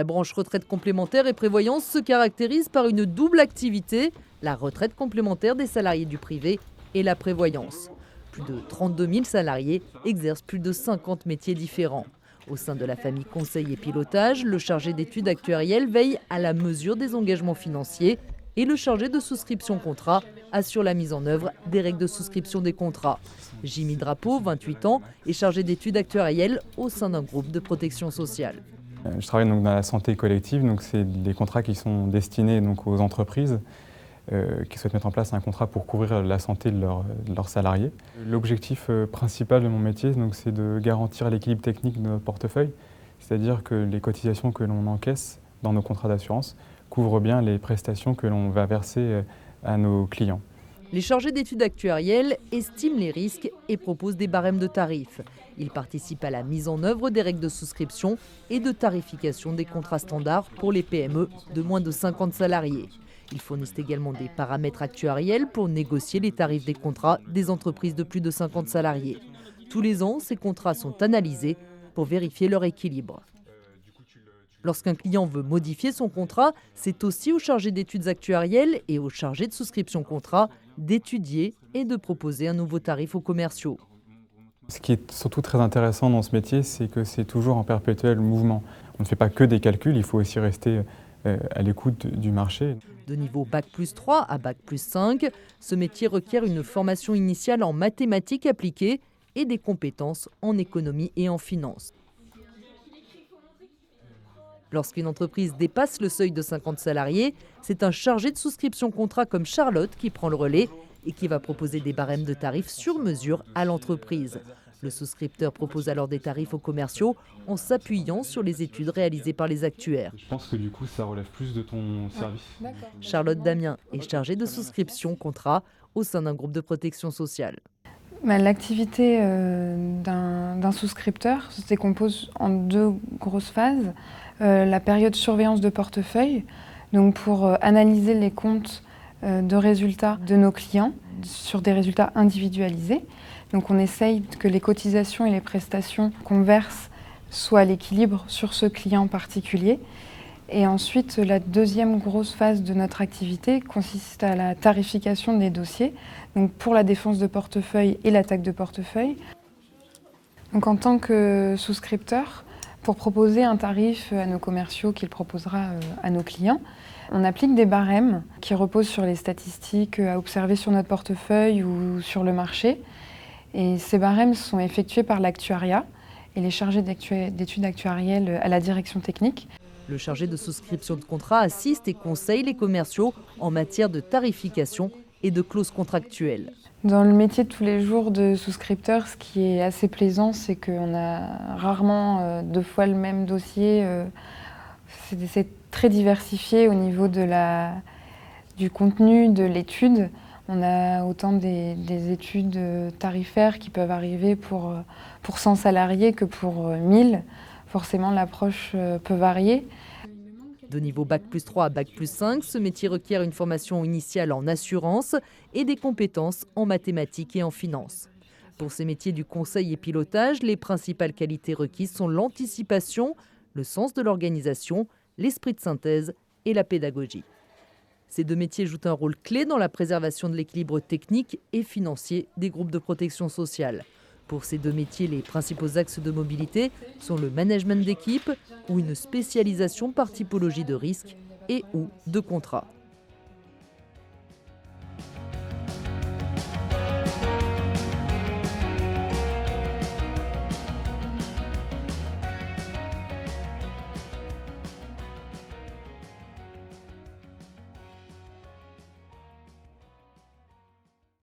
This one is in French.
La branche retraite complémentaire et prévoyance se caractérise par une double activité, la retraite complémentaire des salariés du privé et la prévoyance. Plus de 32 000 salariés exercent plus de 50 métiers différents. Au sein de la famille conseil et pilotage, le chargé d'études actuarielles veille à la mesure des engagements financiers et le chargé de souscription contrat assure la mise en œuvre des règles de souscription des contrats. Jimmy Drapeau, 28 ans, est chargé d'études actuarielles au sein d'un groupe de protection sociale. Je travaille donc dans la santé collective, donc c'est des contrats qui sont destinés donc aux entreprises qui souhaitent mettre en place un contrat pour couvrir la santé de leurs salariés. L'objectif principal de mon métier, donc, c'est de garantir l'équilibre technique de notre portefeuille, c'est-à-dire que les cotisations que l'on encaisse dans nos contrats d'assurance couvrent bien les prestations que l'on va verser à nos clients. Les chargés d'études actuarielles estiment les risques et proposent des barèmes de tarifs. Ils participent à la mise en œuvre des règles de souscription et de tarification des contrats standards pour les PME de moins de 50 salariés. Ils fournissent également des paramètres actuariels pour négocier les tarifs des contrats des entreprises de plus de 50 salariés. Tous les ans, ces contrats sont analysés pour vérifier leur équilibre. Lorsqu'un client veut modifier son contrat, c'est aussi au chargé d'études actuarielles et au chargé de souscription contrat d'étudier et de proposer un nouveau tarif aux commerciaux. Ce qui est surtout très intéressant dans ce métier, c'est que c'est toujours en perpétuel mouvement. On ne fait pas que des calculs, il faut aussi rester à l'écoute du marché. De niveau Bac+3 à Bac+5, ce métier requiert une formation initiale en mathématiques appliquées et des compétences en économie et en finance. Lorsqu'une entreprise dépasse le seuil de 50 salariés, c'est un chargé de souscription contrat comme Charlotte qui prend le relais et qui va proposer des barèmes de tarifs sur mesure à l'entreprise. Le souscripteur propose alors des tarifs aux commerciaux en s'appuyant sur les études réalisées par les actuaires. Je pense que du coup, ça relève plus de ton service. Charlotte Damien est chargée de souscription contrat au sein d'un groupe de protection sociale. L'activité d'un souscripteur se décompose en deux grosses phases. La période surveillance de portefeuille, donc pour analyser les comptes de résultats de nos clients sur des résultats individualisés. Donc on essaye que les cotisations et les prestations qu'on verse soient à l'équilibre sur ce client particulier. Et ensuite, la deuxième grosse phase de notre activité consiste à la tarification des dossiers, donc pour la défense de portefeuille et l'attaque de portefeuille. Donc en tant que souscripteur, pour proposer un tarif à nos commerciaux qu'il proposera à nos clients, on applique des barèmes qui reposent sur les statistiques à observer sur notre portefeuille ou sur le marché. Et ces barèmes sont effectués par l'actuariat et les chargés d'études actuarielles à la direction technique. Le chargé de souscription de contrat assiste et conseille les commerciaux en matière de tarification et de clauses contractuelles. Dans le métier de tous les jours de souscripteur, ce qui est assez plaisant, c'est qu'on a rarement deux fois le même dossier. C'est très diversifié au niveau du contenu de l'étude. On a autant des études tarifaires qui peuvent arriver pour 100 salariés que pour 1000. Forcément, l'approche peut varier. De niveau Bac+3 à Bac+5, ce métier requiert une formation initiale en assurance et des compétences en mathématiques et en finance. Pour ces métiers du conseil et pilotage, les principales qualités requises sont l'anticipation, le sens de l'organisation, l'esprit de synthèse et la pédagogie. Ces deux métiers jouent un rôle clé dans la préservation de l'équilibre technique et financier des groupes de protection sociale. Pour ces deux métiers, les principaux axes de mobilité sont le management d'équipe ou une spécialisation par typologie de risque et ou de contrat.